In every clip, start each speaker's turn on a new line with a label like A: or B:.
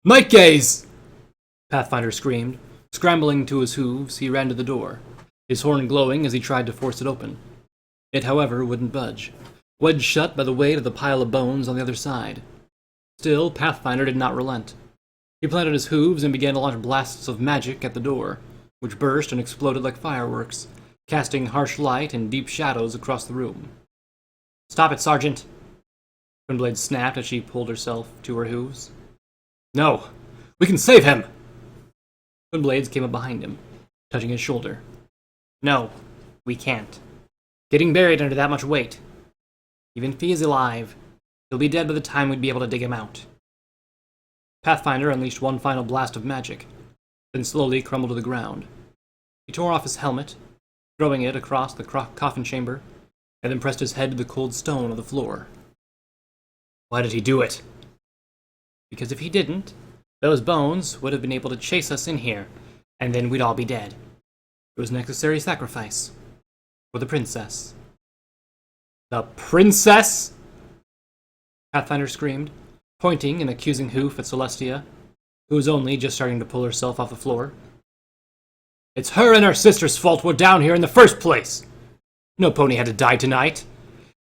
A: Night gaze! Pathfinder screamed. Scrambling to his hooves, he ran to the door, his horn glowing as he tried to force it open. It, however, wouldn't budge, wedged shut by the weight of the pile of bones on the other side. Still, Pathfinder did not relent. He planted his hooves and began to launch blasts of magic at the door, which burst and exploded like fireworks, casting harsh light and deep shadows across the room. "Stop it, Sergeant!" Twinblade snapped as she pulled herself to her hooves. "No! We can save him!" Twinblades came up behind him, touching his shoulder. "No, we can't. Getting buried under that much weight. Even if he is alive, he'll be dead by the time we'd be able to dig him out." Pathfinder unleashed one final blast of magic, then slowly crumbled to the ground. He tore off his helmet, throwing it across the coffin chamber, and then pressed his head to the cold stone of the floor. Why did he do it? Because if he didn't, those bones would have been able to chase us in here, and then we'd all be dead. It was a necessary sacrifice. For the princess. The princess? Pathfinder screamed, pointing an accusing hoof at Celestia, who was only just starting to pull herself off the floor. "It's her and her sister's fault we're down here in the first place! No pony had to die tonight.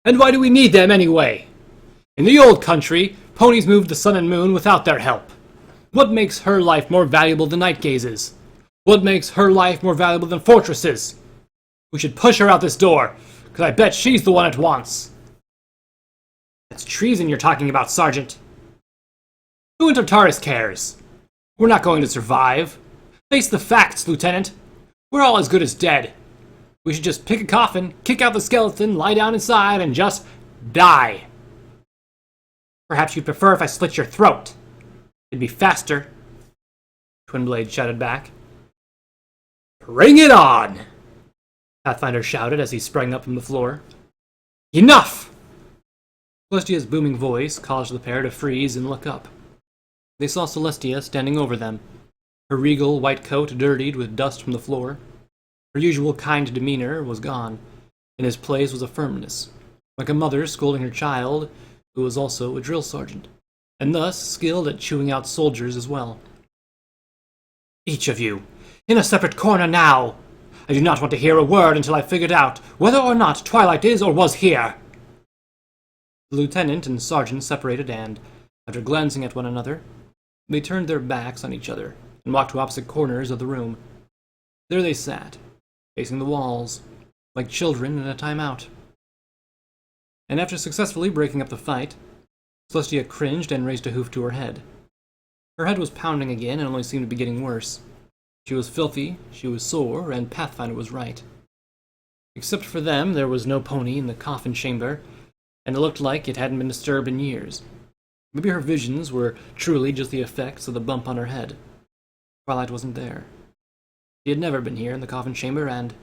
A: And why do we need them anyway? In the old country, ponies moved the sun and moon without their help. What makes her life more valuable than night gazes? What makes her life more valuable than fortresses? We should push her out this door, because I bet she's the one it wants." "That's treason you're talking about, Sergeant." "Who in Tartarus cares? We're not going to survive. Face the facts, Lieutenant. We're all as good as dead. We should just pick a coffin, kick out the skeleton, lie down inside, and just die." "Perhaps you'd prefer if I slit your throat. It'd be faster," Twinblade shouted back. "Bring it on!" Pathfinder shouted as he sprang up from the floor. "Enough!" Celestia's booming voice caused the pair to freeze and look up. They saw Celestia standing over them, her regal white coat dirtied with dust from the floor. Her usual kind demeanor was gone. In his place was a firmness, like a mother scolding her child, who was also a drill sergeant, and thus skilled at chewing out soldiers as well. "Each of you, in a separate corner now! I do not want to hear a word until I've figured out whether or not Twilight is or was here." The lieutenant and sergeant separated and, after glancing at one another, they turned their backs on each other and walked to opposite corners of the room. There they sat, facing the walls, like children in a timeout. And after successfully breaking up the fight, Celestia cringed and raised a hoof to her head. Her head was pounding again and only seemed to be getting worse. She was filthy, she was sore, and Pathfinder was right. Except for them, there was no pony in the coffin chamber, and it looked like it hadn't been disturbed in years. Maybe her visions were truly just the effects of the bump on her head. Twilight wasn't there. She had never been here in the coffin chamber, and...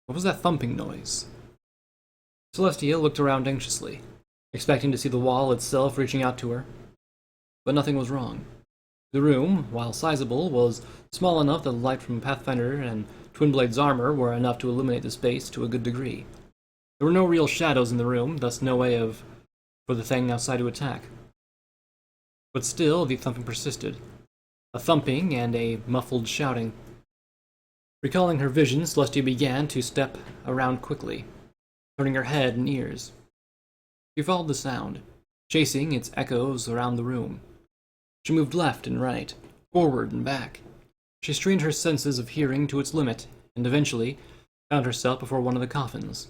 A: what was that thumping noise? Celestia looked around anxiously, expecting to see the wall itself reaching out to her. But nothing was wrong. The room, while sizable, was small enough that the light from Pathfinder and Twinblade's armor were enough to illuminate the space to a good degree. There were no real shadows in the room, thus no way for the thing outside to attack. But still, the thumping persisted. A thumping and a muffled shouting. Recalling her vision, Celestia began to step around quickly, turning her head and ears. She followed the sound, chasing its echoes around the room. She moved left and right, forward and back. She strained her senses of hearing to its limit, and eventually found herself before one of the coffins.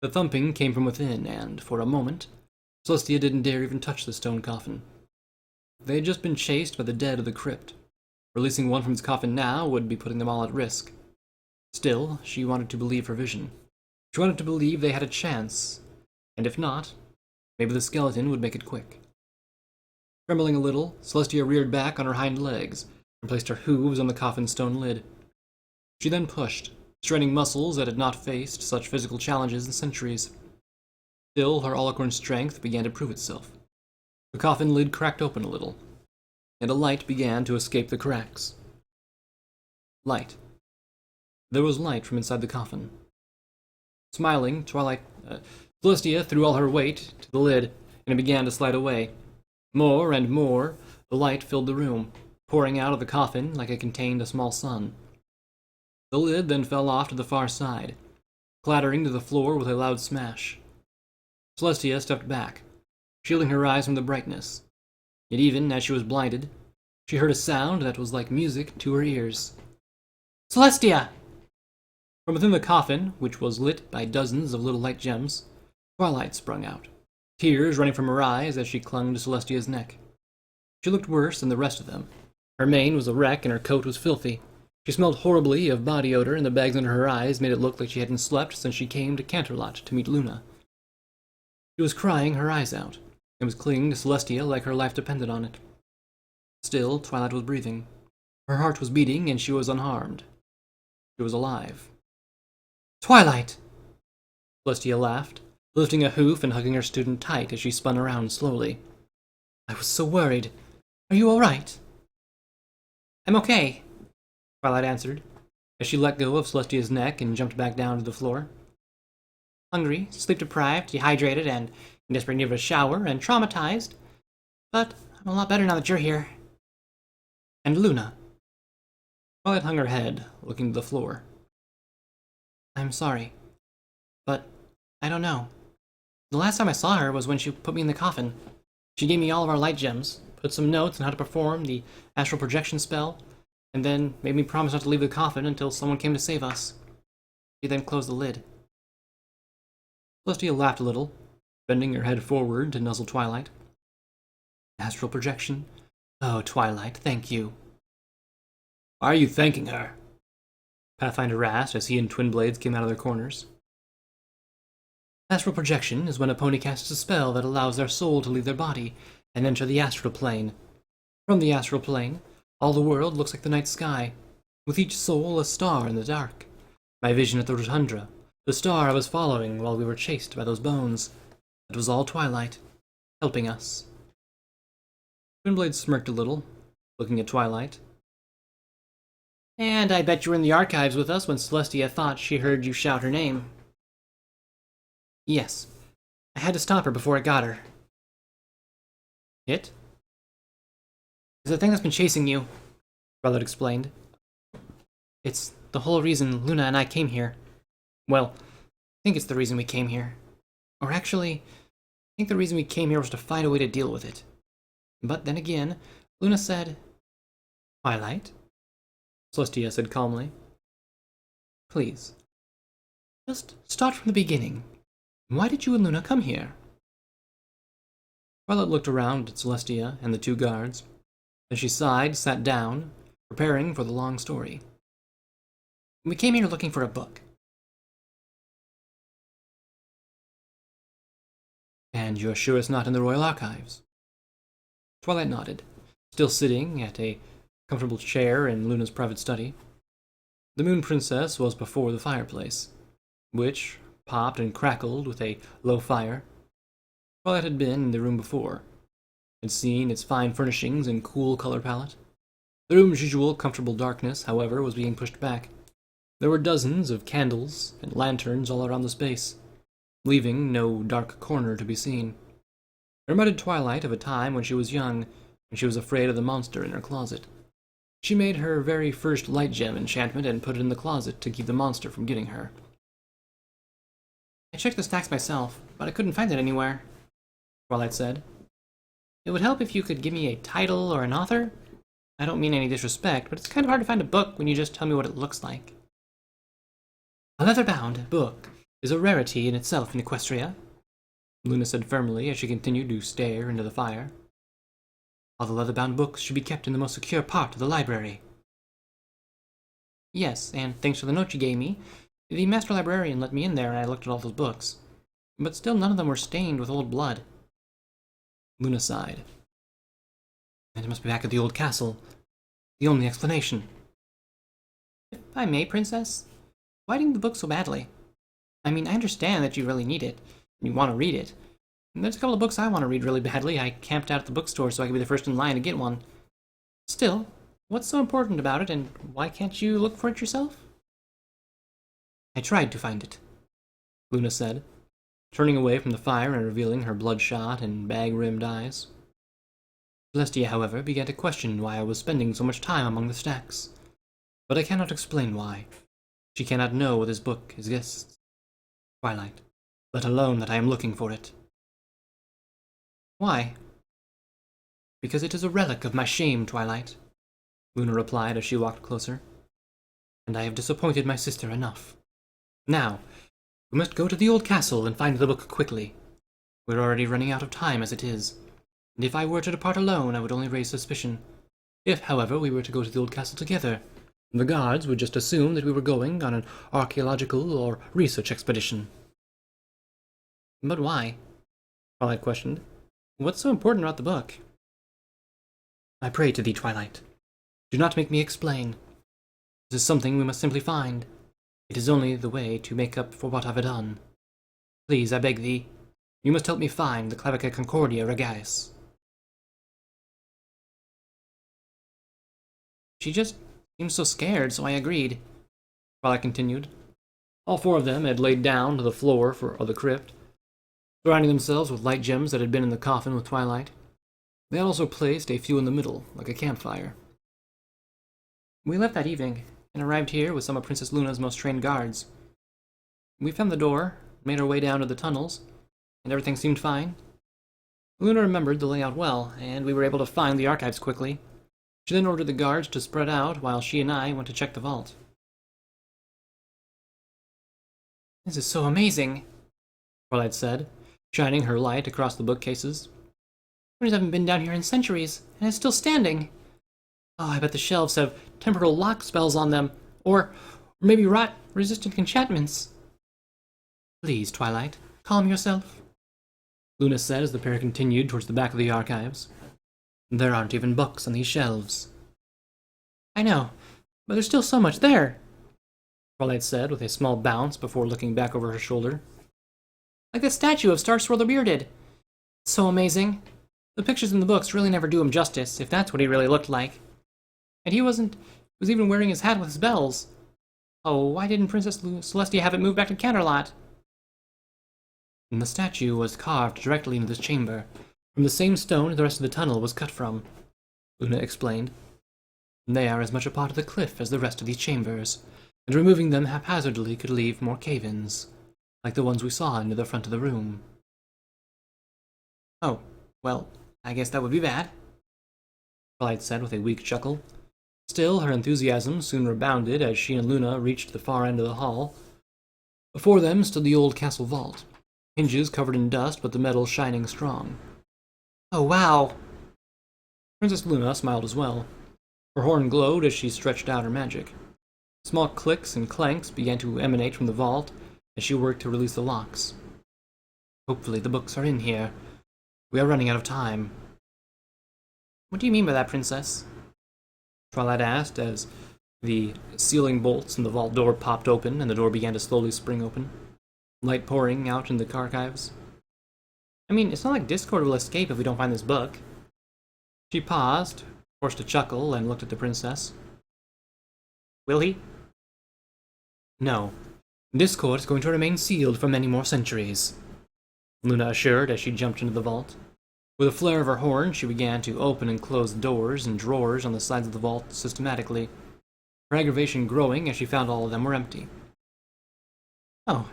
A: The thumping came from within, and, for a moment, Celestia didn't dare even touch the stone coffin. They had just been chased by the dead of the crypt. Releasing one from its coffin now would be putting them all at risk. Still, she wanted to believe her vision. She wanted to believe they had a chance, and if not, maybe the skeleton would make it quick. Trembling a little, Celestia reared back on her hind legs and placed her hooves on the coffin's stone lid. She then pushed, straining muscles that had not faced such physical challenges in centuries. Still, her Alicorn strength began to prove itself. The coffin lid cracked open a little, and a light began to escape the cracks. Light. There was light from inside the coffin. Smiling, Celestia threw all her weight to the lid, and it began to slide away. More and more, The light filled the room, pouring out of the coffin like it contained a small sun. The lid then fell off to the far side, clattering to the floor with a loud smash. Celestia stepped back, shielding her eyes from the brightness. Yet even as she was blinded, she heard a sound that was like music to her ears. "Celestia!" From within the coffin, which was lit by dozens of little light gems, Twilight sprung out, tears running from her eyes as she clung to Celestia's neck. She looked worse than the rest of them. Her mane was a wreck and her coat was filthy. She smelled horribly of body odor, and the bags under her eyes made it look like she hadn't slept since she came to Canterlot to meet Luna. She was crying her eyes out, and was clinging to Celestia like her life depended on it. Still, Twilight was breathing. Her heart was beating, and she was unharmed. She was alive. "Twilight!" Celestia laughed, lifting a hoof and hugging her student tight as she spun around slowly. "I was so worried. Are you all right?" "I'm okay," Twilight answered, as she let go of Celestia's neck and jumped back down to the floor. "Hungry, sleep-deprived, dehydrated, and in desperate need of a shower, and traumatized. But I'm a lot better now that you're here." "And Luna?" Twilight hung her head, looking to the floor. "I'm sorry, but I don't know. The last time I saw her was when she put me in the coffin. She gave me all of our light gems, put some notes on how to perform the astral projection spell, and then made me promise not to leave the coffin until someone came to save us. She then closed the lid." Celestia laughed a little, bending her head forward to nuzzle Twilight. "Astral projection? Oh, Twilight, thank you." "Why are you thanking her?" Pathfinder asked as he and Twin Blades came out of their corners. Astral projection is when a pony casts a spell that allows their soul to leave their body and enter the astral plane. From the astral plane, all the world looks like the night sky, with each soul a star in the dark. My vision at the rotunda, the star I was following while we were chased by those bones. That was all Twilight, helping us." Twinblade smirked a little, looking at Twilight. "And I bet you were in the archives with us when Celestia thought she heard you shout her name." "Yes. I had to stop her before it got her." "It?" "It's the thing that's been chasing you," Twilight explained. "It's the whole reason Luna and I came here. Well, I think it's the reason we came here. Or actually, I think the reason we came here was to find a way to deal with it. But then again, Luna said..." "Twilight?" Celestia said calmly. "Please, just start from the beginning. Why did you and Luna come here?" Twilight looked around at Celestia and the two guards. Then she sighed, sat down, preparing for the long story. "We came here looking for a book." "And you're sure it's not in the Royal Archives?" Twilight nodded, still sitting at a comfortable chair in Luna's private study. The Moon Princess was before the fireplace, which popped and crackled with a low fire. Twilight had been in the room before, had seen its fine furnishings and cool color palette. The room's usual comfortable darkness, however, was being pushed back. There were dozens of candles and lanterns all around the space, leaving no dark corner to be seen. It reminded Twilight of a time when she was young, and she was afraid of the monster in her closet. She made her very first light gem enchantment and put it in the closet to keep the monster from getting her. "I checked the stacks myself, but I couldn't find it anywhere," Twilight said. "It would help if you could give me a title or an author. I don't mean any disrespect, but it's kind of hard to find a book when you just tell me what it looks like." "A leather-bound book is a rarity in itself in Equestria," Luna said firmly as she continued to stare into the fire. "All the leather-bound books should be kept in the most secure part of the library." "Yes, and thanks to the note you gave me, the Master Librarian let me in there and I looked at all those books. But still none of them were stained with old blood." Luna sighed. "And it must be back at the old castle. The only explanation." "If I may, Princess, why do you need the book so badly? I mean, I understand that you really need it, and you want to read it. And there's a couple of books I want to read really badly. I camped out at the bookstore so I could be the first in line to get one. Still, what's so important about it, and why can't you look for it yourself?" "I tried to find it," Luna said, turning away from the fire and revealing her bloodshot and bag-rimmed eyes. Celestia, however, began to question why I was spending so much time among the stacks. But I cannot explain why. She cannot know what this book exists. Twilight, let alone that I am looking for it. Why? Because it is a relic of my shame, Twilight, Luna replied as she walked closer. And I have disappointed my sister enough. Now, we must go to the old castle and find the book quickly. We're already running out of time as it is, and if I were to depart alone, I would only raise suspicion. If, however, we were to go to the old castle together, the guards would just assume that we were going on an archaeological or research expedition. But why? Twilight questioned. What's so important about the book? I pray to thee, Twilight. Do not make me explain. This is something we must simply find. It is only the way to make up for what I've done. Please, I beg thee, you must help me find the Clavicle Concordia Regais. She just seemed so scared, so I agreed. Twilight continued. All four of them had laid down to the floor of the crypt, surrounding themselves with light gems that had been in the coffin with Twilight. They had also placed a few in the middle, like a campfire. We left that evening, and arrived here with some of Princess Luna's most trained guards. We found the door, made our way down to the tunnels, and everything seemed fine. Luna remembered the layout well, and we were able to find the archives quickly. She then ordered the guards to spread out while she and I went to check the vault. This is so amazing, Twilight said, shining her light across the bookcases. Windows haven't been down here in centuries, and it's still standing. Oh, I bet the shelves have temporal lock spells on them, or maybe rot-resistant enchantments. Please, Twilight, calm yourself, Luna said as the pair continued towards the back of the archives. There aren't even books on these shelves. I know, but there's still so much there, Twilight said with a small bounce before looking back over her shoulder. Like the statue of Star Swirl the Bearded. It's so amazing. The pictures in the books really never do him justice, if that's what he really looked like. And he was even wearing his hat with his bells. Oh, why didn't Princess Celestia have it moved back to Canterlot? And the statue was carved directly into this chamber, from the same stone the rest of the tunnel was cut from, Luna explained. They are as much a part of the cliff as the rest of these chambers, and removing them haphazardly could leave more cave-ins, like the ones we saw near the front of the room. Oh, well, I guess that would be bad, Twilight said with a weak chuckle. Still, her enthusiasm soon rebounded as she and Luna reached the far end of the hall. Before them stood the old castle vault, hinges covered in dust but the metal shining strong. Oh, wow! Princess Luna smiled as well. Her horn glowed as she stretched out her magic. Small clicks and clanks began to emanate from the vault as she worked to release the locks. Hopefully the books are in here. We are running out of time. What do you mean by that, Princess? Twilight asked as the sealing bolts in the vault door popped open and the door began to slowly spring open, light pouring out in the archives. I mean, it's not like Discord will escape if we don't find this book. She paused, forced a chuckle, and looked at the princess. Will he? No. Discord is going to remain sealed for many more centuries, Luna assured as she jumped into the vault. With a flare of her horn, she began to open and close doors and drawers on the sides of the vault systematically, her aggravation growing as she found all of them were empty. Oh,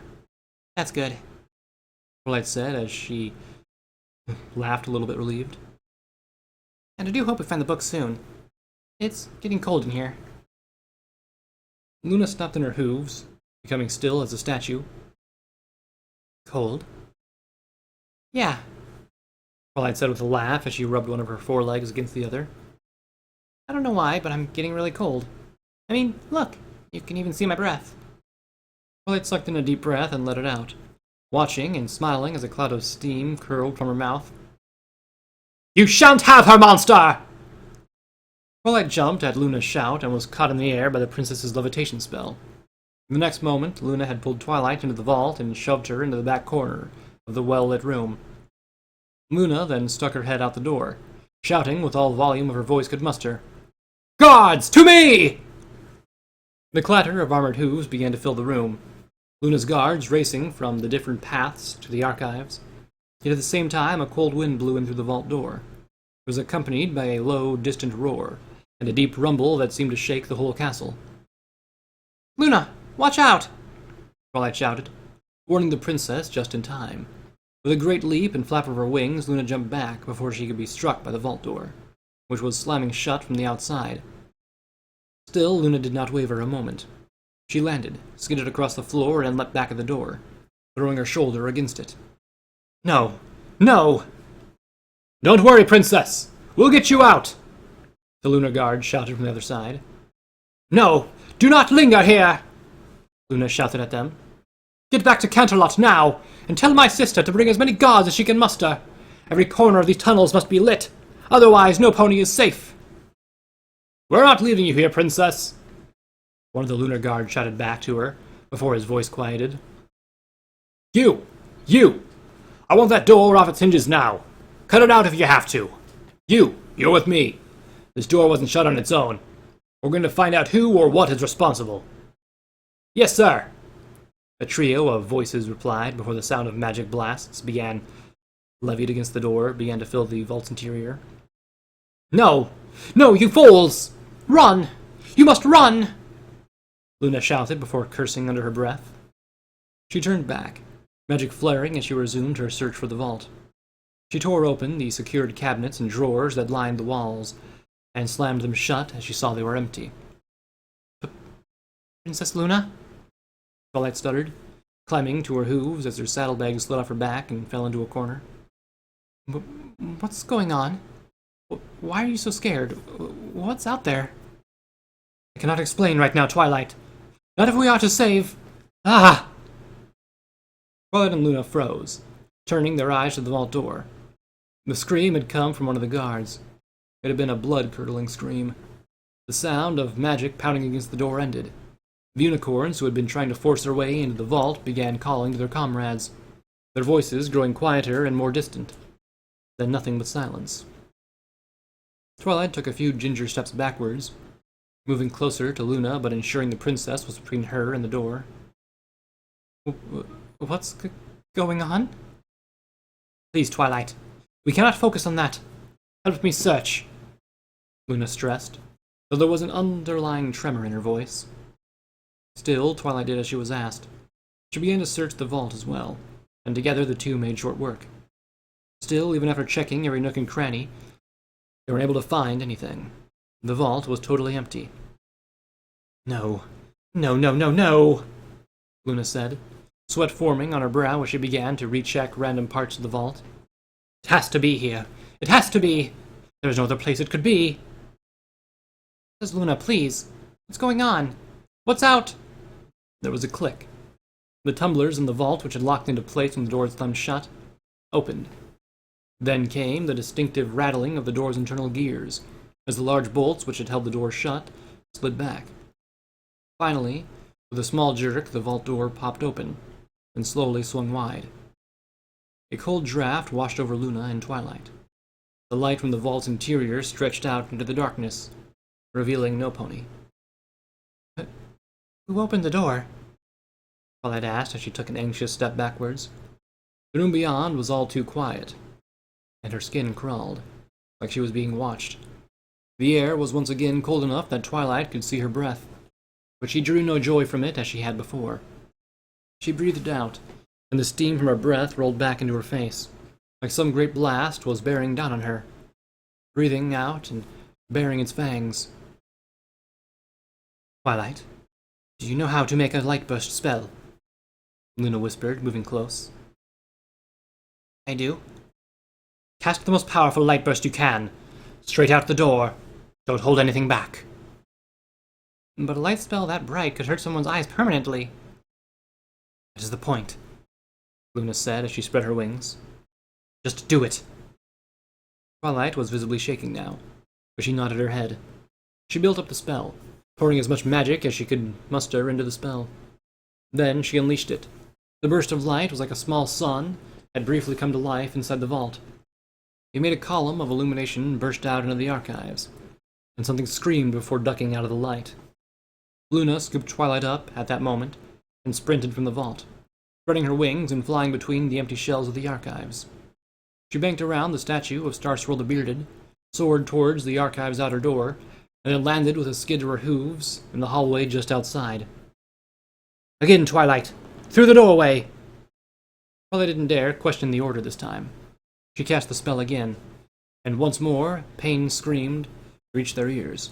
A: that's good, Twilight said as she laughed a little bit relieved. And I do hope we find the book soon. It's getting cold in here. Luna stopped in her hooves, becoming still as a statue. Cold? Yeah, Twilight said with a laugh as she rubbed one of her forelegs against the other. I don't know why, but I'm getting really cold. I mean, look, you can even see my breath. Twilight sucked in a deep breath and let it out, watching and smiling as a cloud of steam curled from her mouth. You shan't have her, monster! Twilight jumped at Luna's shout and was caught in the air by the princess's levitation spell. The next moment, Luna had pulled Twilight into the vault and shoved her into the back corner of the well-lit room. Luna then stuck her head out the door, shouting with all volume of her voice could muster, Guards, to me! The clatter of armored hooves began to fill the room, Luna's guards racing from the different paths to the archives. Yet at the same time, a cold wind blew in through the vault door, was accompanied by a low, distant roar, and a deep rumble that seemed to shake the whole castle. "Luna, watch out!" Twilight shouted, warning the princess just in time. With a great leap and flap of her wings, Luna jumped back before she could be struck by the vault door, which was slamming shut from the outside. Still, Luna did not waver a moment. She landed, skidded across the floor, and leapt back at the door, throwing her shoulder against it. "No! No!" "Don't worry, princess! We'll get you out!" the Lunar Guard shouted from the other side. "No! Do not linger here!" Luna shouted at them. "Get back to Canterlot now, and tell my sister to bring as many guards as she can muster. Every corner of these tunnels must be lit, otherwise no pony is safe." "We're not leaving you here, princess!" one of the Lunar Guard shouted back to her, before his voice quieted. You! I want that door off its hinges now. Cut it out if you have to. You're with me. This door wasn't shut on its own. We're going to find out who or what is responsible." "Yes, sir," a trio of voices replied before the sound of magic blasts levied against the door began to fill the vault's interior. No, you fools! Run! You must run!" Luna shouted before cursing under her breath. She turned back, magic flaring as she resumed her search for the vault. She tore open the secured cabinets and drawers that lined the walls, and slammed them shut as she saw they were empty. "Princess Luna?" Twilight stuttered, climbing to her hooves as her saddlebag slid off her back and fell into a corner. "What's going on? Why are you so scared? What's out there?" "I cannot explain right now, Twilight. Not if we are to save... Ah!" Twilight and Luna froze, turning their eyes to the vault door. The scream had come from one of the guards. It had been a blood-curdling scream. The sound of magic pounding against the door ended. The unicorns who had been trying to force their way into the vault began calling to their comrades, their voices growing quieter and more distant. Then nothing but silence. Twilight took a few ginger steps backwards, moving closer to Luna but ensuring the princess was between her and the door. "What's going on?" "Please, Twilight. We cannot focus on that. Help me search," Luna stressed, though there was an underlying tremor in her voice. Still, Twilight did as she was asked. She began to search the vault as well, and together the two made short work. Still, even after checking every nook and cranny, they weren't able to find anything. The vault was totally empty. No, Luna said, sweat forming on her brow as she began to recheck random parts of the vault. "It has to be here. It has to be. There is no other place it could be." "Says Luna, please. What's going on? What's out?" There was a click. The tumblers in the vault, which had locked into place when the door had slammed shut, opened. Then came the distinctive rattling of the door's internal gears, as the large bolts which had held the door shut slid back. Finally, with a small jerk, the vault door popped open, and slowly swung wide. A cold draft washed over Luna and Twilight. The light from the vault's interior stretched out into the darkness, revealing no pony. "Who opened the door?" Twilight asked as she took an anxious step backwards. The room beyond was all too quiet, and her skin crawled, like she was being watched. The air was once again cold enough that Twilight could see her breath, but she drew no joy from it as she had before. She breathed out, and the steam from her breath rolled back into her face, like some great blast was bearing down on her, breathing out and baring its fangs. "Twilight, do you know how to make a light-burst spell?" Luna whispered, moving close. "I do." "Cast the most powerful light burst you can. Straight out the door. Don't hold anything back." "But a light spell that bright could hurt someone's eyes permanently." "That is the point," Luna said as she spread her wings. "Just do it." Twilight was visibly shaking now, but she nodded her head. She built up the spell, pouring as much magic as she could muster into the spell. Then she unleashed it. The burst of light was like a small sun had briefly come to life inside the vault. It made a column of illumination burst out into the archives, and something screamed before ducking out of the light. Luna scooped Twilight up at that moment and sprinted from the vault, spreading her wings and flying between the empty shells of the archives. She banked around the statue of Star Swirl the Bearded, soared towards the archive's outer door, and then landed with a skid to her hooves in the hallway just outside. Again, Twilight! Through the doorway! Twilight didn't dare question the order this time. She cast the spell again, and once more, pain screamed reached their ears.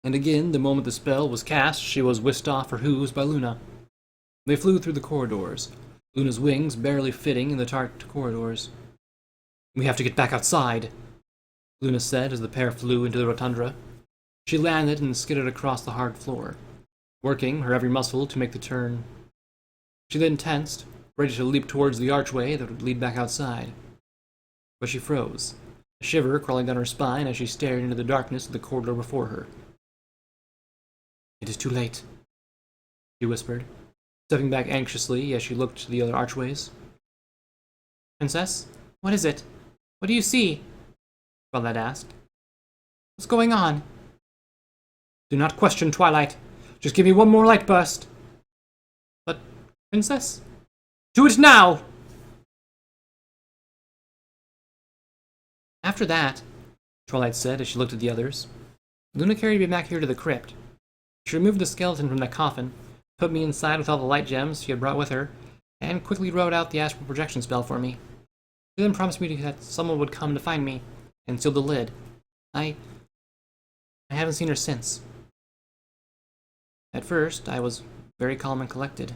A: And again, the moment the spell was cast, she was whisked off her hooves by Luna. They flew through the corridors, Luna's wings barely fitting in the dark corridors. We have to get back outside, Luna said as the pair flew into the rotunda. She landed and skidded across the hard floor, working her every muscle to make the turn. She then tensed, ready to leap towards the archway that would lead back outside. But she froze, a shiver crawling down her spine as she stared into the darkness of the corridor before her. It is too late, she whispered, stepping back anxiously as she looked to the other archways. Princess, what is it? What do you see? Twilight asked. What's going on? Do not question, Twilight. Just give me one more light burst. But, Princess? Do it now! After that, Twilight said as she looked at the others, Luna carried me back here to the crypt. She removed the skeleton from the coffin, put me inside with all the light gems she had brought with her, and quickly wrote out the astral projection spell for me. She then promised me that someone would come to find me, and sealed the lid. I haven't seen her since. At first, I was very calm and collected.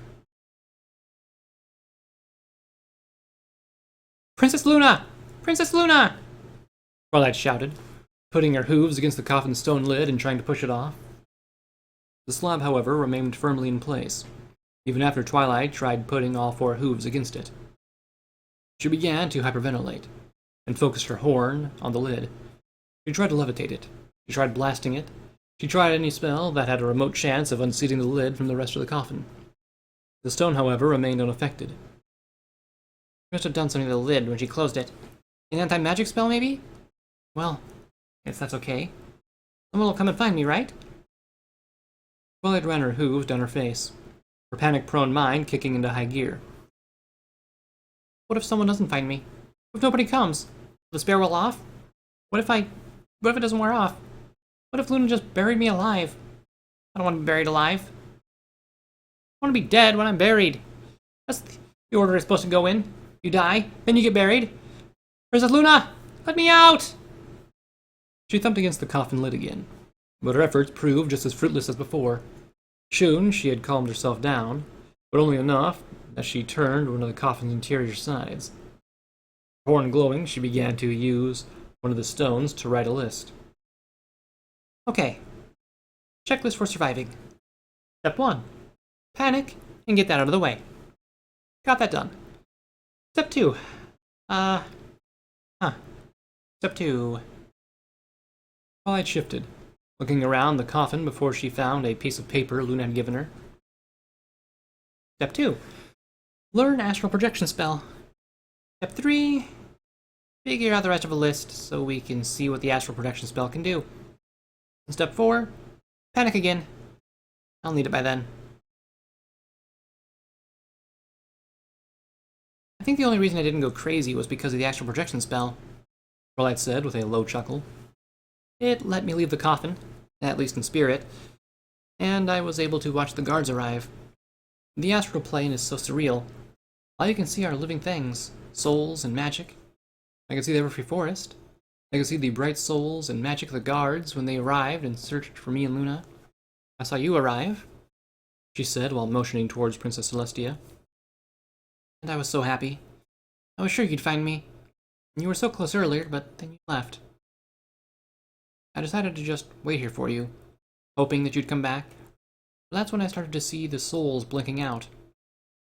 A: Princess Luna! Princess Luna! Twilight shouted, putting her hooves against the coffin's stone lid and trying to push it off. The slab, however, remained firmly in place, even after Twilight tried putting all four hooves against it. She began to hyperventilate, and focused her horn on the lid. She tried to levitate it. She tried blasting it. She tried any spell that had a remote chance of unseating the lid from the rest of the coffin. The stone, however, remained unaffected. She must have done something to the lid when she closed it. An anti-magic spell, maybe? Well, guess that's okay. Someone will come and find me, right? Twilight ran her hooves down her face, her panic-prone mind kicking into high gear. What if someone doesn't find me? What if nobody comes? Will the spell roll off? What if it doesn't wear off? What if Luna just buried me alive? I don't want to be buried alive. I want to be dead when I'm buried. That's the order it's supposed to go in. You die, then you get buried. Princess Luna, let me out! She thumped against the coffin lid again, but her efforts proved just as fruitless as before. Soon she had calmed herself down, but only enough that she turned to one of the coffin's interior sides. Her horn glowing, she began to use one of the stones to write a list. Okay. Checklist for surviving. Step 1. Panic and get that out of the way. Got that done. Step 2. Step 2. Twilight shifted, looking around the coffin before she found a piece of paper Luna had given her. Step 2. Learn astral projection spell. Step 3. Figure out the rest of a list so we can see what the astral projection spell can do. And step 4. Panic again. I'll need it by then. I think the only reason I didn't go crazy was because of the astral projection spell, Twilight said with a low chuckle. It let me leave the coffin, at least in spirit, and I was able to watch the guards arrive. The astral plane is so surreal. All you can see are living things, souls and magic. I could see the Everfree Forest. I could see the bright souls and magic of the guards when they arrived and searched for me and Luna. I saw you arrive, she said while motioning towards Princess Celestia. And I was so happy. I was sure you'd find me. You were so close earlier, but then you left. I decided to just wait here for you, hoping that you'd come back. But that's when I started to see the souls blinking out.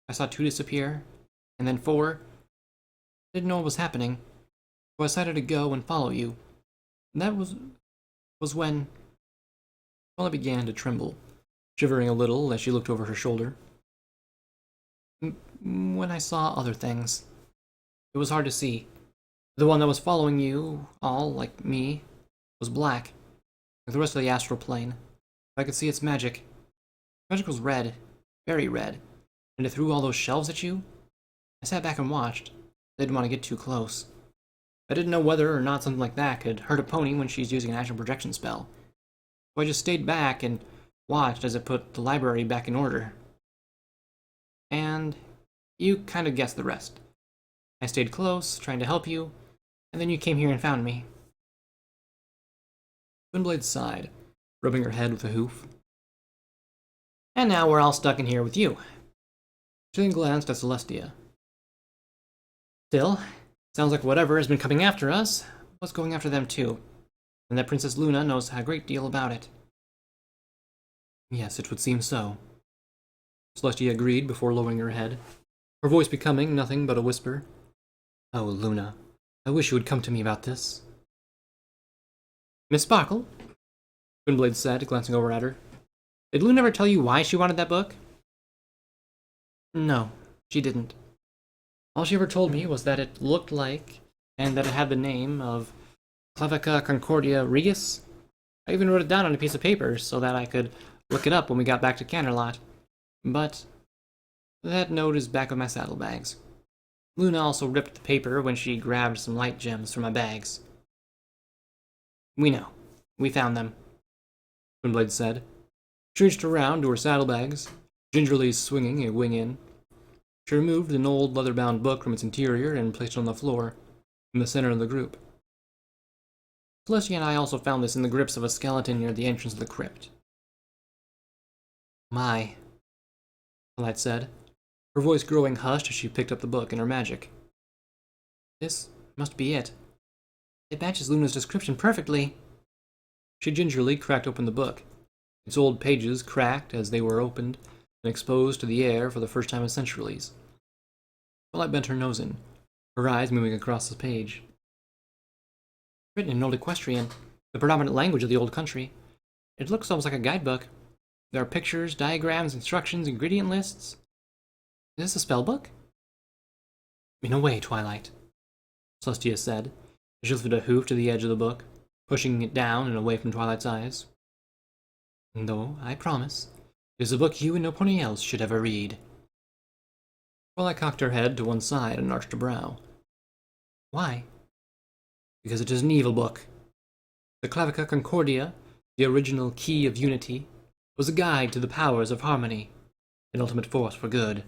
A: I saw 2 disappear, and then 4. I didn't know what was happening, so I decided to go and follow you. And that was when Paula began to tremble, shivering a little as she looked over her shoulder. When I saw other things, it was hard to see. The one that was following you, all like me, was black, like the rest of the astral plane. I could see its magic. Magic was red, very red, and it threw all those shelves at you. I sat back and watched. I didn't want to get too close. I didn't know whether or not something like that could hurt a pony when she's using an astral projection spell. So I just stayed back and watched as it put the library back in order. And you kind of guessed the rest. I stayed close, trying to help you, and then you came here and found me. Twinblade sighed, rubbing her head with a hoof. And now we're all stuck in here with you. She then glanced at Celestia. Still, sounds like whatever has been coming after us was going after them too, and that Princess Luna knows a great deal about it. Yes, it would seem so. Celestia agreed before lowering her head, her voice becoming nothing but a whisper. Oh, Luna, I wish you would come to me about this. Miss Sparkle? Twinblade said, glancing over at her. Did Luna ever tell you why she wanted that book? No, she didn't. All she ever told me was that it looked like, and that it had the name of Clavicle Concordia Regis. I even wrote it down on a piece of paper so that I could look it up when we got back to Canterlot. But that note is back of my saddlebags. Luna also ripped the paper when she grabbed some light gems from my bags. We know. We found them, Twinblade said. She reached around to her saddlebags, gingerly swinging a wing in. She removed an old leather-bound book from its interior and placed it on the floor, in the center of the group. Celestia and I also found this in the grips of a skeleton near the entrance of the crypt. My, Twilight said, her voice growing hushed as she picked up the book in her magic. This must be it. It matches Luna's description perfectly. She gingerly cracked open the book, its old pages cracked as they were opened and exposed to the air for the first time in centuries. Twilight bent her nose in, her eyes moving across the page. Written in Old Equestrian, the predominant language of the old country, it looks almost like a guidebook. There are pictures, diagrams, instructions, ingredient lists. Is this a spell book? In a way, Twilight, Celestia said, as she lifted a hoof to the edge of the book, pushing it down and away from Twilight's eyes. Though, I promise, it is a book you and nobody else should ever read. Twilight cocked her head to one side and arched a brow. Why? Because it is an evil book. The Clavicle Concordia, the original key of unity, was a guide to the powers of harmony, an ultimate force for good.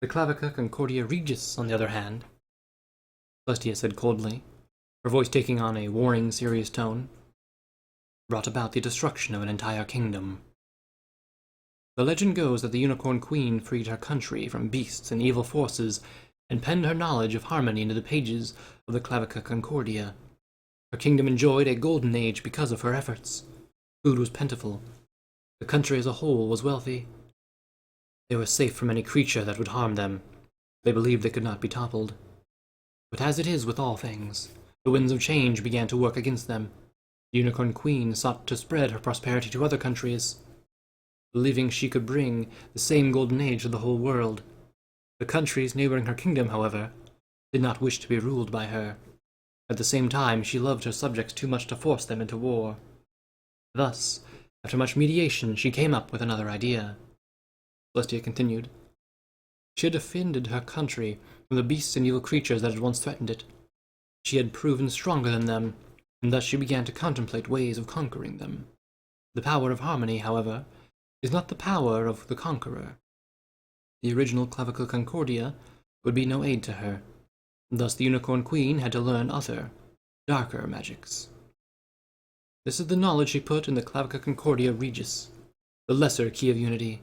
A: The Clavicle Concordia Regis, on the other hand, Celestia said coldly, her voice taking on a warning, serious tone, brought about the destruction of an entire kingdom. The legend goes that the Unicorn Queen freed her country from beasts and evil forces and penned her knowledge of harmony into the pages of the Clavicle Concordia. Her kingdom enjoyed a golden age because of her efforts. Food was plentiful. The country as a whole was wealthy. They were safe from any creature that would harm them. They believed they could not be toppled. But as it is with all things, the winds of change began to work against them. The Unicorn Queen sought to spread her prosperity to other countries, believing she could bring the same golden age to the whole world. The countries neighboring her kingdom, however, did not wish to be ruled by her. At the same time, she loved her subjects too much to force them into war. Thus, after much mediation, she came up with another idea. Celestia continued. She had defended her country from the beasts and evil creatures that had once threatened it. She had proven stronger than them, and thus she began to contemplate ways of conquering them. The power of harmony, however, is not the power of the conqueror. The original Clavicle Concordia would be no aid to her. Thus the Unicorn Queen had to learn other, darker magics. This is the knowledge she put in the Clavicle Concordia Regis, the lesser key of unity.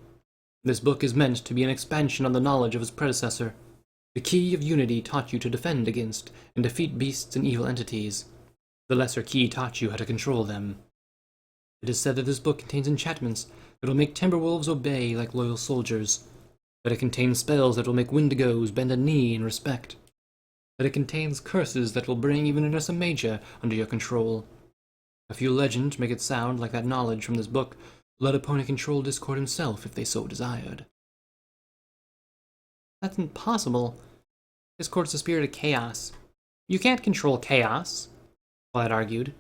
A: This book is meant to be an expansion on the knowledge of its predecessor. The key of unity taught you to defend against and defeat beasts and evil entities. The lesser key taught you how to control them. It is said that this book contains enchantments that will make Timberwolves obey like loyal soldiers, that it contains spells that will make Wendigos bend a knee in respect, that it contains curses that will bring even an Ursa Major under your control. A few legends make it sound like that knowledge from this book will let a pony control Discord himself if they so desired. That's impossible. Discord's the spirit of chaos. You can't control chaos, Twilight argued.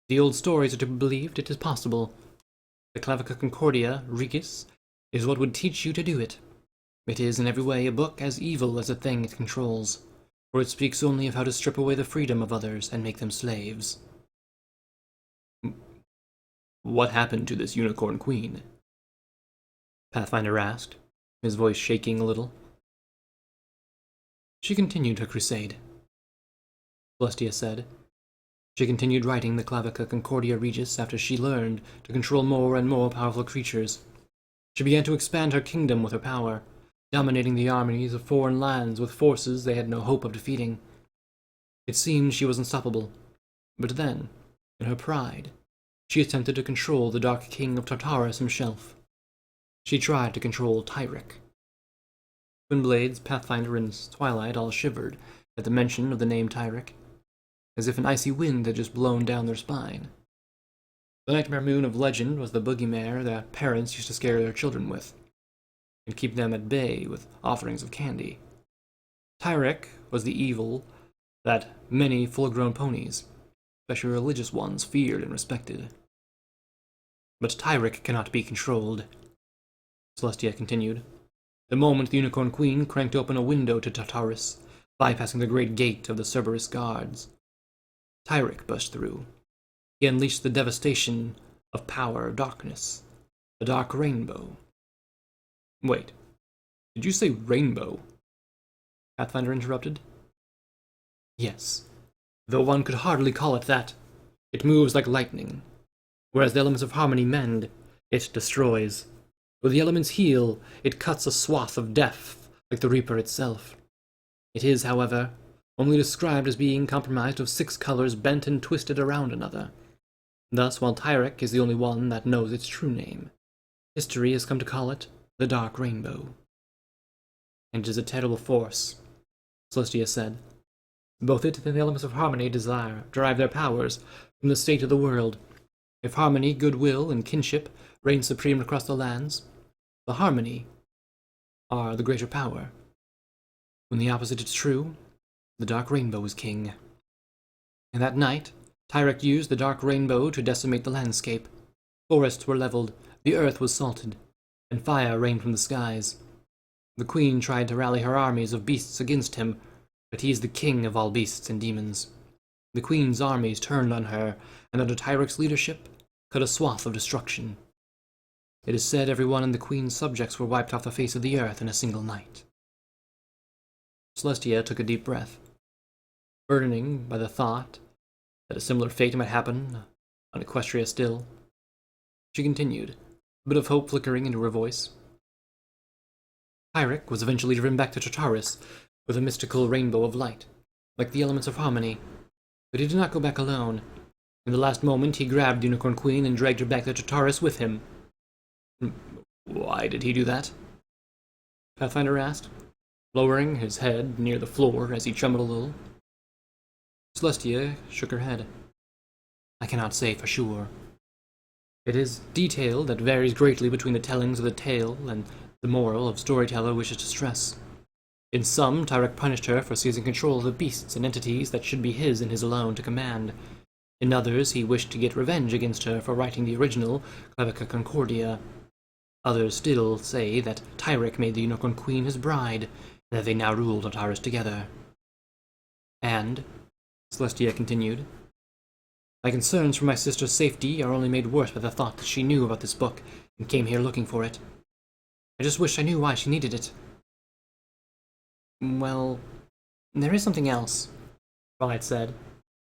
A: The old stories are to be believed it is possible. The Clavicle Concordia, Regis, is what would teach you to do it. It is in every way a book as evil as the thing it controls. for it speaks only of how to strip away the freedom of others and make them slaves. What happened to this unicorn queen? Pathfinder asked, his voice shaking a little. She continued her crusade, Celestia said. She continued writing the Clavicle Concordia Regis after she learned to control more and more powerful creatures. She began to expand her kingdom with her power, dominating the armies of foreign lands with forces they had no hope of defeating. It seemed she was unstoppable, but then, in her pride, she attempted to control the Dark King of Tartarus himself. She tried to control Tyrek. Twinblade's Pathfinder and Twilight all shivered at the mention of the name Tyrek, as if an icy wind had just blown down their spine. The nightmare moon of legend was the boogeyman that parents used to scare their children with, and keep them at bay with offerings of candy. Tyrek was the evil that many full-grown ponies, especially religious ones, feared and respected. But Tyrek cannot be controlled, Celestia continued. The moment the Unicorn Queen cranked open a window to Tartarus, bypassing the great gate of the Cerberus guards, Tyrek burst through. He unleashed the devastation of power of darkness, the dark rainbow. Wait, did you say rainbow? Pathfinder interrupted. Yes, though one could hardly call it that. It moves like lightning. Whereas the elements of harmony mend, it destroys. Where the elements heal, it cuts a swath of death, like the Reaper itself. It is, however, only described as being compromised of 6 colors bent and twisted around another. Thus, while Tyrek is the only one that knows its true name, history has come to call it the Dark Rainbow. And it is a terrible force, Celestia said. Both it and the elements of harmony derive their powers from the state of the world. If harmony, goodwill, and kinship reign supreme across the lands, the harmony are the greater power. When the opposite is true, the Dark Rainbow is king. And that night, Tyrek used the Dark Rainbow to decimate the landscape. Forests were leveled, the earth was salted, and fire rained from the skies. The queen tried to rally her armies of beasts against him, but he is the king of all beasts and demons. The queen's armies turned on her, and under Tyrek's leadership, cut a swath of destruction. It is said everyone in the queen's subjects were wiped off the face of the earth in a single night. Celestia took a deep breath, burdening by the thought that a similar fate might happen on Equestria still. She continued, a bit of hope flickering into her voice. Tyrek was eventually driven back to Tartarus with a mystical rainbow of light, like the elements of harmony. But he did not go back alone. In the last moment, he grabbed the Unicorn Queen and dragged her back to Tartarus with him. Why did he do that? Pathfinder asked, lowering his head near the floor as he trembled a little. Celestia shook her head. I cannot say for sure. It is detail that varies greatly between the tellings of the tale and the moral of storyteller wishes to stress. In some, Tyrek punished her for seizing control of the beasts and entities that should be his and his alone to command. In others, he wished to get revenge against her for writing the original Clavicle Concordia. Others still say that Tyrek made the Unicorn Queen his bride, and that they now rule Tartarus together. And, Celestia continued, my concerns for my sister's safety are only made worse by the thought that she knew about this book and came here looking for it. I just wish I knew why she needed it. Well, there is something else, Twilight said.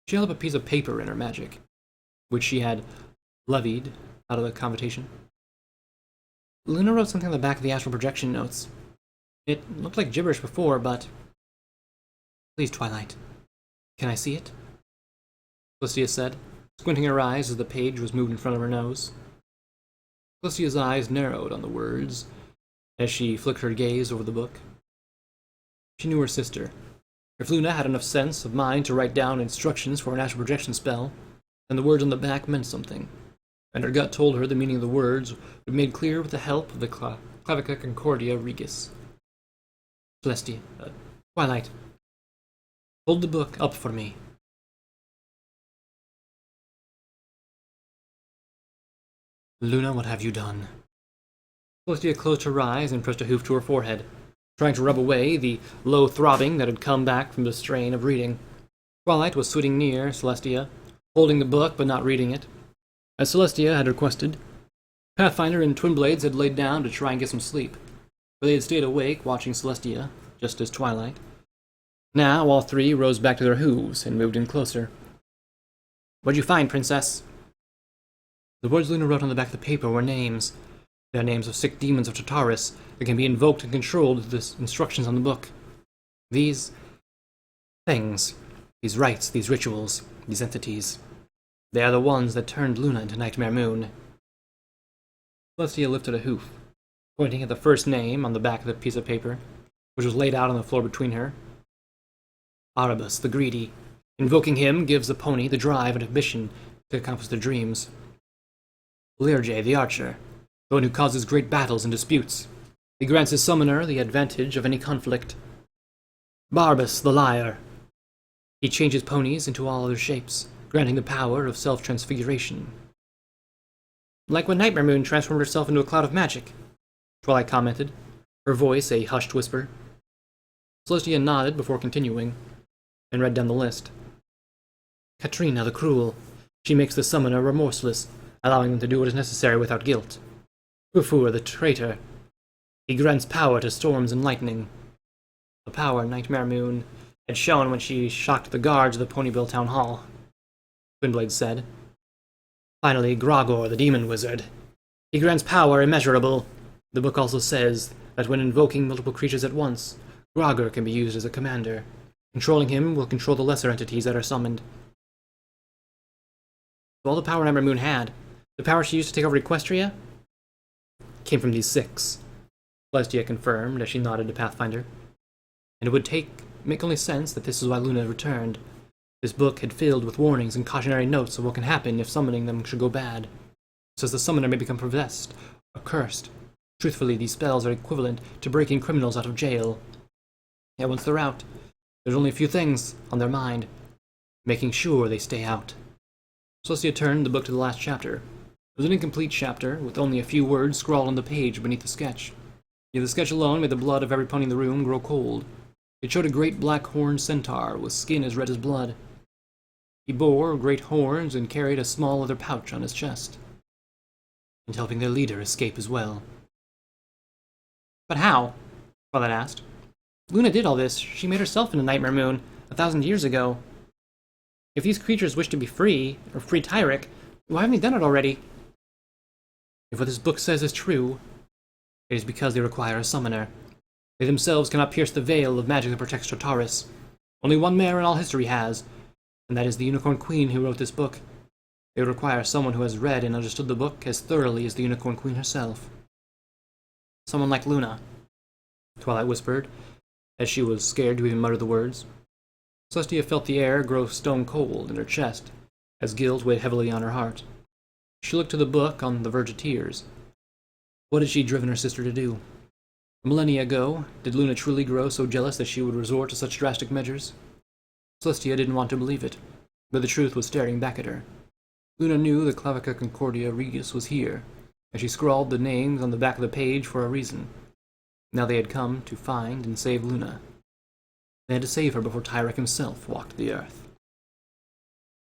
A: She held up a piece of paper in her magic, which she had levied out of the convocation. Luna wrote something on the back of the astral projection notes. It looked like gibberish before, but... Please, Twilight. Can I see it? Celestia said, squinting her eyes as the page was moved in front of her nose. Celestia's eyes narrowed on the words as she flicked her gaze over the book. She knew her sister. If Luna had enough sense of mind to write down instructions for an astral projection spell, then the words on the back meant something, and her gut told her the meaning of the words would be made clear with the help of the Clavicle Concordia Regis. Celestia, Twilight, hold the book up for me. Luna, what have you done? Celestia closed her eyes and pressed a hoof to her forehead. trying to rub away the low throbbing that had come back from the strain of reading. Twilight was sitting near Celestia, holding the book but not reading it. As Celestia had requested, Pathfinder and Twin Blades had laid down to try and get some sleep, but they had stayed awake watching Celestia, just as Twilight. Now all three rose back to their hooves and moved in closer. "What'd you find, Princess?" The words Luna wrote on the back of the paper were names. They are names of sick demons of Tartarus that can be invoked and controlled with the instructions on the book. These things, these rites, these rituals, these entities, they are the ones that turned Luna into Nightmare Moon. Celestia lifted a hoof, pointing at the first name on the back of the piece of paper, which was laid out on the floor between her. Erebus, the Greedy. Invoking him gives the pony the drive and ambition to accomplish their dreams. Lirje, the Archer, the one who causes great battles and disputes. He grants his summoner the advantage of any conflict. Barbas, the Liar. He changes ponies into all other shapes, granting the power of self-transfiguration. "Like when Nightmare Moon transformed herself into a cloud of magic," Twilight commented, her voice a hushed whisper. Celestia nodded before continuing, and read down the list. Katrina, the Cruel. She makes the summoner remorseless, allowing them to do what is necessary without guilt. Fufur, the Traitor. He grants power to storms and lightning. The power Nightmare Moon had shown when she shocked the guards of the Ponyville Town Hall, Twinblade said. Finally, Grogor, the Demon Wizard. He grants power immeasurable. The book also says that when invoking multiple creatures at once, Grogor can be used as a commander. Controlling him will control the lesser entities that are summoned. All the power Nightmare Moon had, the power she used to take over Equestria, came from these six, Celestia confirmed as she nodded to Pathfinder. And it would make only sense that this is why Luna returned. This book had filled with warnings and cautionary notes of what can happen if summoning them should go bad, so as the summoner may become possessed or cursed. Truthfully, these spells are equivalent to breaking criminals out of jail. Yet once they're out, there's only a few things on their mind, making sure they stay out. Celestia turned the book to the last chapter. It was an incomplete chapter, with only a few words scrawled on the page beneath the sketch. Yet the sketch alone made the blood of every pony in the room grow cold. It showed a great black horned centaur with skin as red as blood. He bore great horns and carried a small leather pouch on his chest, and helping their leader escape as well. "But how?" Twilight asked. "Luna did all this. She made herself into Nightmare Moon 1,000 years ago. If these creatures wish to be free, or free Tyrek, why haven't they done it already? If what this book says is true, it is because they require a summoner. They themselves cannot pierce the veil of magic that protects Tartarus. Only one mare in all history has, and that is the Unicorn Queen who wrote this book. They would require someone who has read and understood the book as thoroughly as the Unicorn Queen herself. Someone like Luna," Twilight whispered, as she was scared to even mutter the words. Celestia felt the air grow stone cold in her chest, as guilt weighed heavily on her heart. She looked to the book on the verge of tears. What had she driven her sister to do? A millennia ago, did Luna truly grow so jealous that she would resort to such drastic measures? Celestia didn't want to believe it, but the truth was staring back at her. Luna knew the Clavicle Concordia Regis was here, and she scrawled the names on the back of the page for a reason. Now they had come to find and save Luna. They had to save her before Tyrek himself walked the earth.